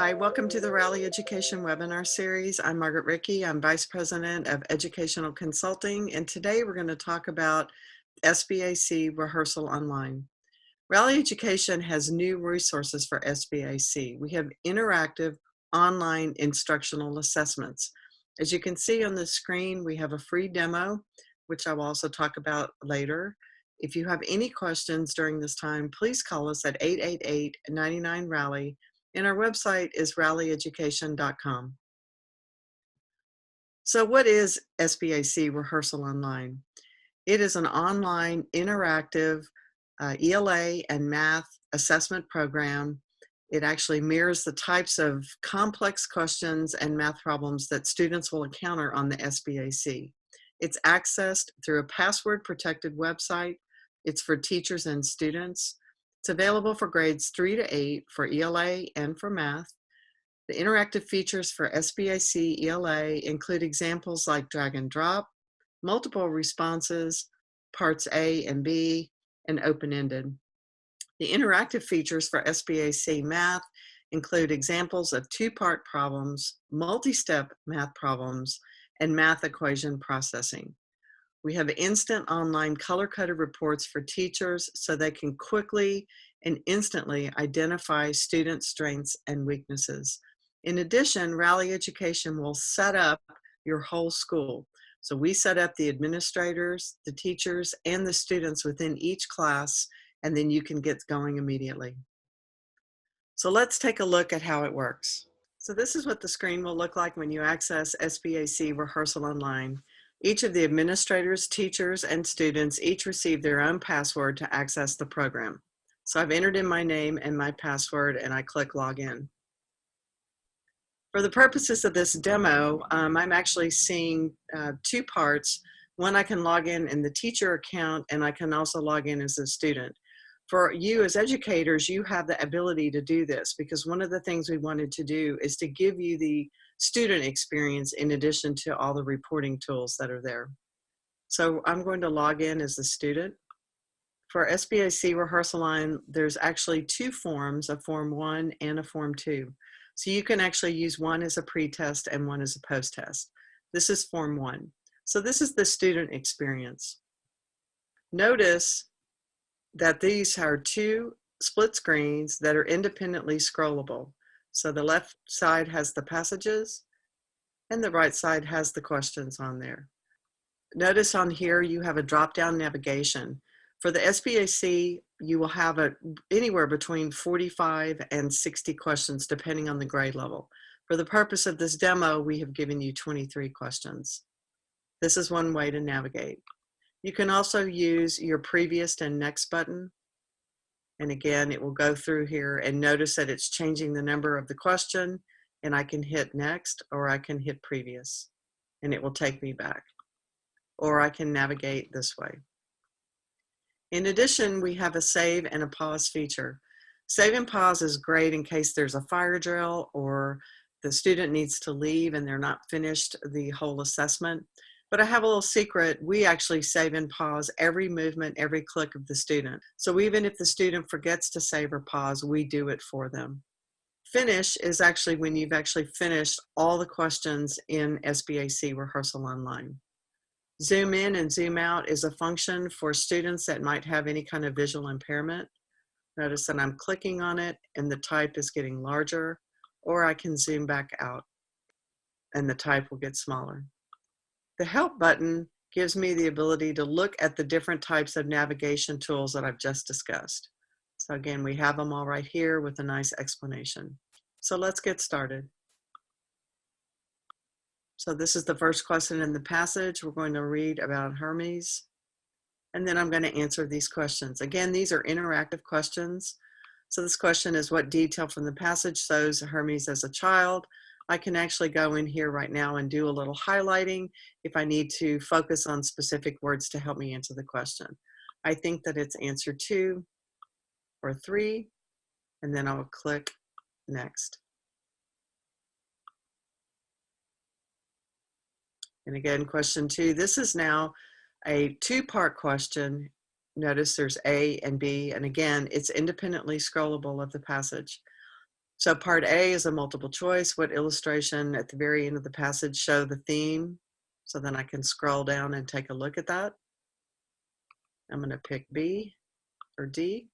Hi, welcome to the Rally Education webinar series. I'm Margaret Rickey. I'm Vice President of Educational Consulting, and today we're going to talk about SBAC Rehearsal Online. Rally Education has new resources for SBAC. We have interactive online instructional assessments. As you can see on the screen, we have a free demo, which I will also talk about later. If you have any questions during this time, please call us at 888-99-RALLY. And our website is rallyeducation.com. So what is SBAC Rehearsal Online? It is an online interactive ELA and math assessment program. It actually mirrors the types of complex questions and math problems that students will encounter on the SBAC. It's accessed through a password protected website. It's for teachers and students. It's available for grades 3 to 8 for ELA and for math. The interactive features for SBAC ELA include examples like drag and drop, multiple responses, parts A and B, and open-ended. The interactive features for SBAC math include examples of two-part problems, multi-step math problems, and math equation processing. We have instant online color-coded reports for teachers so they can quickly and instantly identify student strengths and weaknesses. In addition, Rally Education will set up your whole school. So we set up the administrators, the teachers, and the students within each class, and then you can get going immediately. So let's take a look at how it works. So this is what the screen will look like when you access SBAC Rehearsal Online. Each of the administrators, teachers, and students each receive their own password to access the program. So I've entered in my name and my password, and I click Login. For the purposes of this demo, I'm actually seeing two parts. One, I can log in the teacher account, and I can also log in as a student. For you as educators, you have the ability to do this because one of the things we wanted to do is to give you the student experience in addition to all the reporting tools that are there. So I'm going to log in as a student. For SBAC Rehearsal Line, there's actually two forms, a Form 1 and a Form 2. So you can actually use one as a pre-test and one as a post-test. This is Form 1. So this is the student experience. Notice that these are two split screens that are independently scrollable. So the left side has the passages and the right side has the questions on there. Notice on here you have a drop-down navigation. For the SBAC, you will have anywhere between 45 and 60 questions depending on the grade level. For the purpose of this demo, we have given you 23 questions. This is one way to navigate. You can also use your previous and next button. And again, it will go through here and notice that it's changing the number of the question, and I can hit next or I can hit previous and it will take me back. Or I can navigate this way. In addition, we have a save and a pause feature. Save and pause is great in case there's a fire drill or the student needs to leave and they're not finished the whole assessment. But I have a little secret. We actually save and pause every movement, every click of the student. So even if the student forgets to save or pause, we do it for them. Finish is actually when you've actually finished all the questions in SBAC Rehearsal Online. Zoom in and zoom out is a function for students that might have any kind of visual impairment. Notice that I'm clicking on it and the type is getting larger, or I can zoom back out and the type will get smaller. The Help button gives me the ability to look at the different types of navigation tools that I've just discussed. So again, we have them all right here with a nice explanation. So let's get started. So this is the first question in the passage. We're going to read about Hermes, and then I'm going to answer these questions. Again, these are interactive questions. So this question is, what detail from the passage shows Hermes as a child? I can actually go in here right now and do a little highlighting if I need to focus on specific words to help me answer the question. I think that it's answer 2 or 3, and then I will click next. And again, question 2, this is now a two-part question. Notice there's A and B, and again, it's independently scrollable of the passage. So part A is a multiple choice. What illustration at the very end of the passage show the theme? So then I can scroll down and take a look at that. I'm going to pick B or D.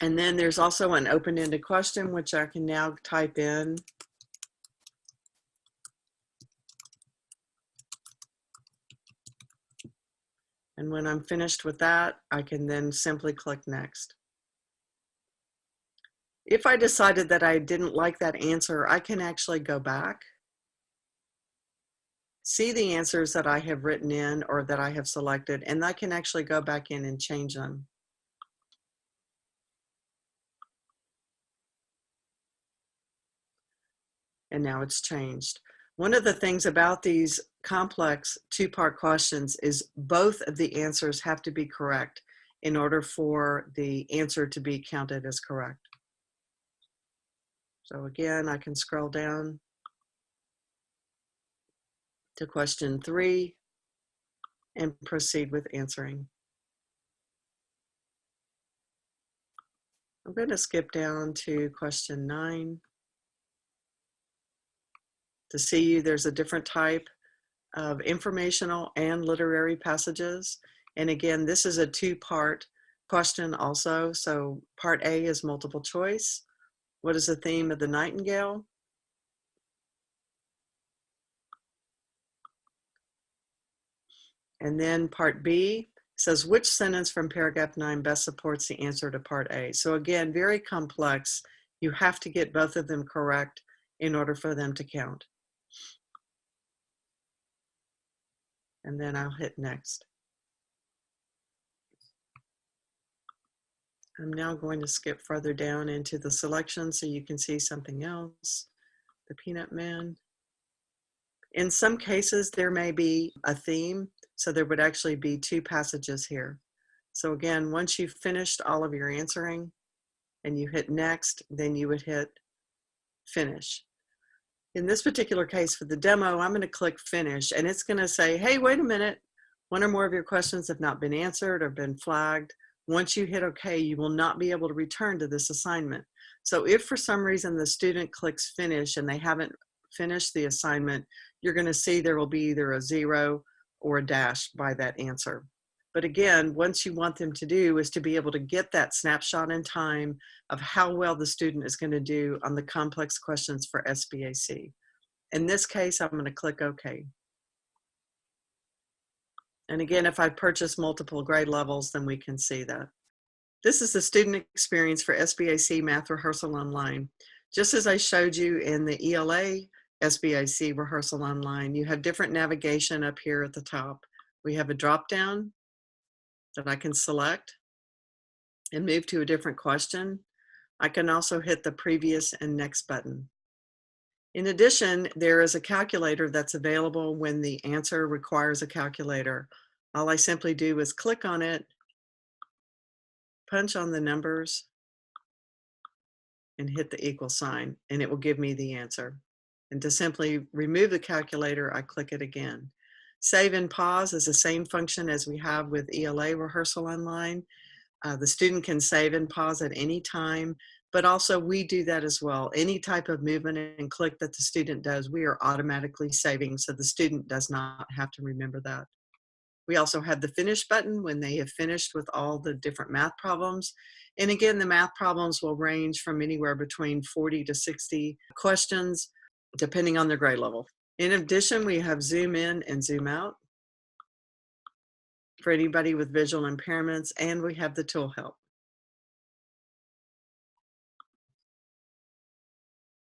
And then there's also an open-ended question, which I can now type in. And when I'm finished with that, I can then simply click next. If I decided that I didn't like that answer, I can actually go back, see the answers that I have written in or that I have selected, and I can actually go back in and change them. And now it's changed. One of the things about these complex two-part questions is both of the answers have to be correct in order for the answer to be counted as correct. So again, I can scroll down to question 3 and proceed with answering. I'm going to skip down to question 9. To see there's a different type of informational and literary passages. And again, this is a two-part question also. So part A is multiple choice. What is the theme of the nightingale? And then part B says, which sentence from paragraph 9 best supports the answer to part A? So again, very complex. You have to get both of them correct in order for them to count. And then I'll hit next. I'm now going to skip further down into the selection so you can see something else. The Peanut Man. In some cases, there may be a theme, so there would actually be 2 passages here. So again, once you've finished all of your answering and you hit next, then you would hit finish. In this particular case for the demo, I'm going to click finish and it's going to say, hey, wait a minute, one or more of your questions have not been answered or been flagged. Once you hit OK, you will not be able to return to this assignment. So if for some reason the student clicks finish and they haven't finished the assignment, you're going to see there will be either a 0 or a dash by that answer. But again, what you want them to do is to be able to get that snapshot in time of how well the student is going to do on the complex questions for SBAC. In this case, I'm going to click OK. And again, if I purchase multiple grade levels, then we can see that. This is the student experience for SBAC Math Rehearsal Online. Just as I showed you in the ELA SBAC Rehearsal Online, you have different navigation up here at the top. We have a drop-down that I can select and move to a different question. I can also hit the previous and next button. In addition, there is a calculator that's available when the answer requires a calculator. All I simply do is click on it, punch on the numbers, and hit the equal sign, and it will give me the answer. And to simply remove the calculator, I click it again. Save and pause is the same function as we have with ELA Rehearsal Online. The student can save and pause at any time, but also we do that as well. Any type of movement and click that the student does, we are automatically saving, so the student does not have to remember that. We also have the finish button when they have finished with all the different math problems. And again, the math problems will range from anywhere between 40 to 60 questions, depending on their grade level. In addition, we have zoom in and zoom out for anybody with visual impairments, and we have the tool help.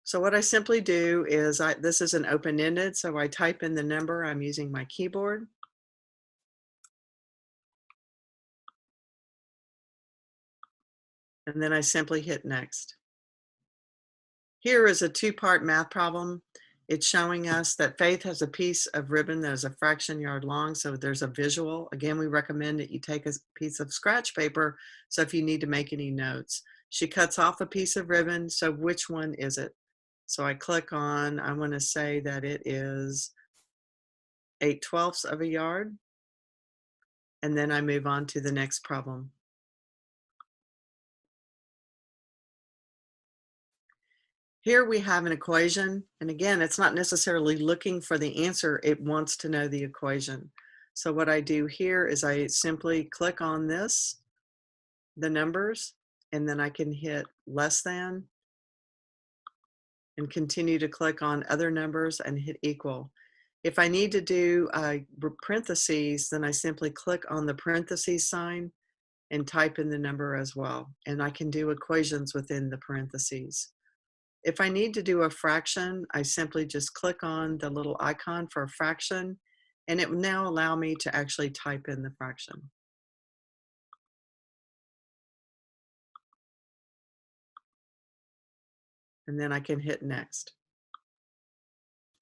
So what I simply do is, this is an open-ended, so I type in the number. I'm using my keyboard. And then I simply hit next. Here is a 2-part math problem. It's showing us that Faith has a piece of ribbon that is a fraction yard long, so there's a visual. Again, we recommend that you take a piece of scratch paper, so if you need to make any notes. She cuts off a piece of ribbon, so which one is it? So I click on, I want to say that it is 8/12 of a yard, and then I move on to the next problem. Here we have an equation, and again, it's not necessarily looking for the answer, it wants to know the equation. So what I do here is I simply click on this, the numbers, and then I can hit less than and continue to click on other numbers and hit equal. If I need to do parentheses, then I simply click on the parentheses sign and type in the number as well. And I can do equations within the parentheses. If I need to do a fraction, I simply just click on the little icon for a fraction, and it will now allow me to actually type in the fraction. And then I can hit next.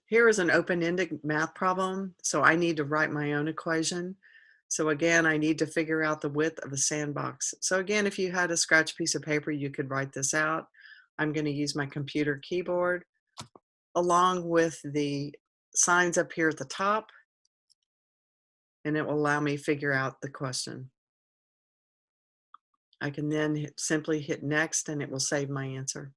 Here is an open-ended math problem, so I need to write my own equation. So again, I need to figure out the width of a sandbox. So again, if you had a scratch piece of paper, you could write this out. I'm going to use my computer keyboard along with the signs up here at the top, and it will allow me to figure out the question. I can then simply hit next and it will save my answer.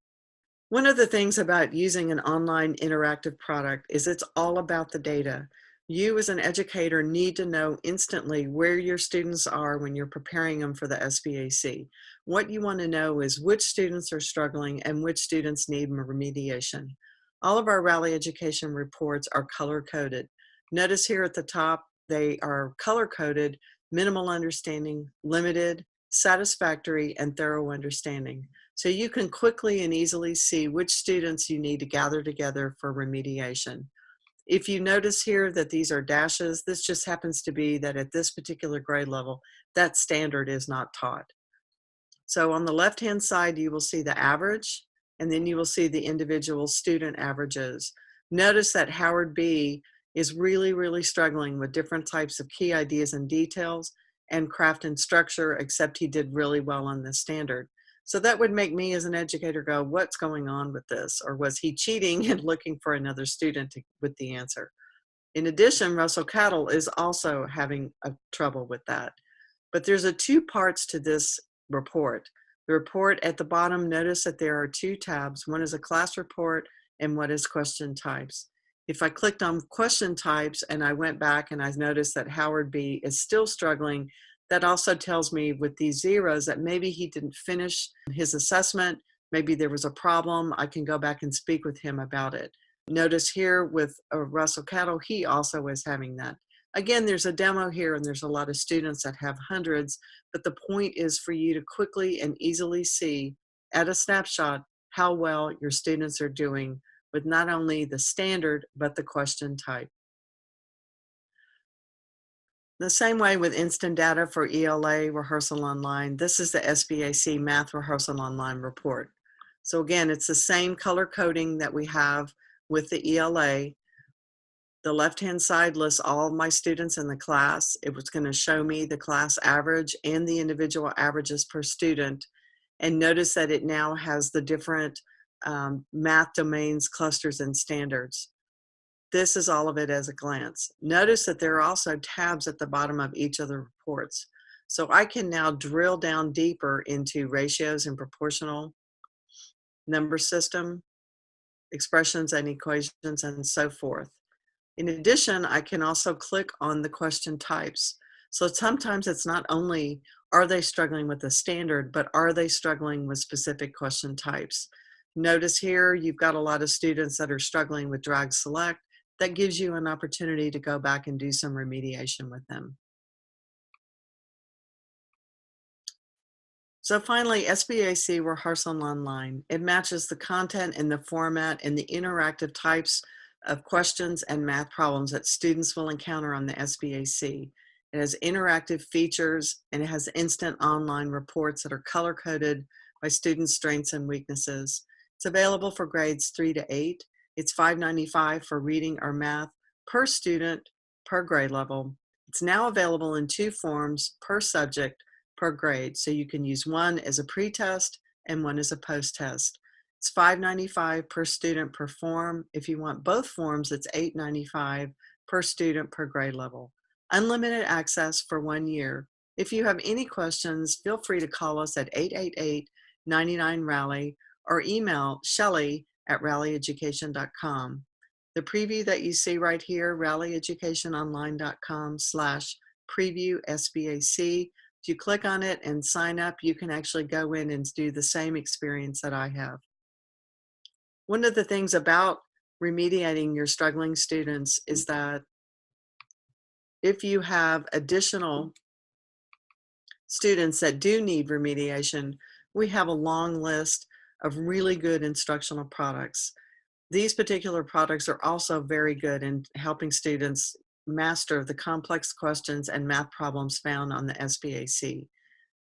One of the things about using an online interactive product is it's all about the data. You as an educator need to know instantly where your students are when you're preparing them for the SBAC. What you want to know is which students are struggling and which students need remediation. All of our Rally Education reports are color-coded. Notice here at the top, they are color-coded: minimal understanding, limited, satisfactory, and thorough understanding. So you can quickly and easily see which students you need to gather together for remediation. If you notice here that these are dashes, this just happens to be that at this particular grade level, that standard is not taught. So on the left-hand side, you will see the average, and then you will see the individual student averages. Notice that Howard B is really struggling with different types of key ideas and details and craft and structure, except he did really well on this standard. So that would make me as an educator go, what's going on with this? Or was he cheating and looking for another student with the answer? In addition, Russell Cattle is also having trouble with that. But there's two parts to this report. The report at the bottom, notice that there are two tabs. One is a class report and one is question types. If I clicked on question types and I went back and I noticed that Howard B is still struggling, that also tells me with these zeros that maybe he didn't finish his assessment, maybe there was a problem. I can go back and speak with him about it. Notice here with Russell Cattle, he also is having that. Again, there's a demo here and there's a lot of students that have hundreds, but the point is for you to quickly and easily see at a snapshot how well your students are doing with not only the standard, but the question type. The same way with instant data for ELA Rehearsal Online, this is the SBAC Math Rehearsal Online report. So again, it's the same color coding that we have with the ELA. The left-hand side lists all of my students in the class. It was going to show me the class average and the individual averages per student. And notice that it now has the different math domains, clusters, and standards. This is all of it as a glance. Notice that there are also tabs at the bottom of each of the reports. So I can now drill down deeper into ratios and proportional, number system, expressions and equations, and so forth. In addition, I can also click on the question types. So sometimes it's not only are they struggling with the standard, but are they struggling with specific question types? Notice here, you've got a lot of students that are struggling with drag select. That gives you an opportunity to go back and do some remediation with them. So finally, SBAC Rehearsal Online. It matches the content and the format and the interactive types of questions and math problems that students will encounter on the SBAC. It has interactive features and it has instant online reports that are color-coded by students' strengths and weaknesses. It's available for grades 3 to 8. It's $5.95 for reading or math per student per grade level. It's now available in 2 forms per subject per grade. So you can use one as a pre-test and one as a post-test. It's $5.95 per student per form. If you want both forms, it's $8.95 per student per grade level. Unlimited access for 1 year. If you have any questions, feel free to call us at 888-99-RALLY or email Shelley rallyeducation.com. The preview that you see right here, rallyeducationonline.com/preview SBAC. If you click on it and sign up, you can actually go in and do the same experience that I have. One of the things about remediating your struggling students is that if you have additional students that do need remediation, we have a long list of really good instructional products. These particular products are also very good in helping students master the complex questions and math problems found on the SBAC.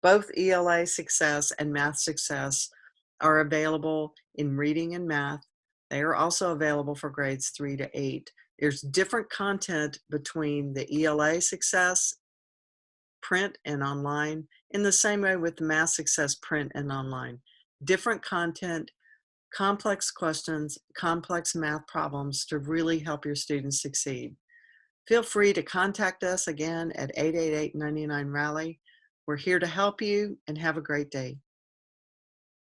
Both ELA Success and Math Success are available in reading and math. They are also available for grades 3 to 8. There's different content between the ELA Success print and online, in the same way with the Math Success print and online. Different content, complex questions, complex math problems to really help your students succeed. Feel free to contact us again at 888-99-RALLY. We're here to help you, and have a great day.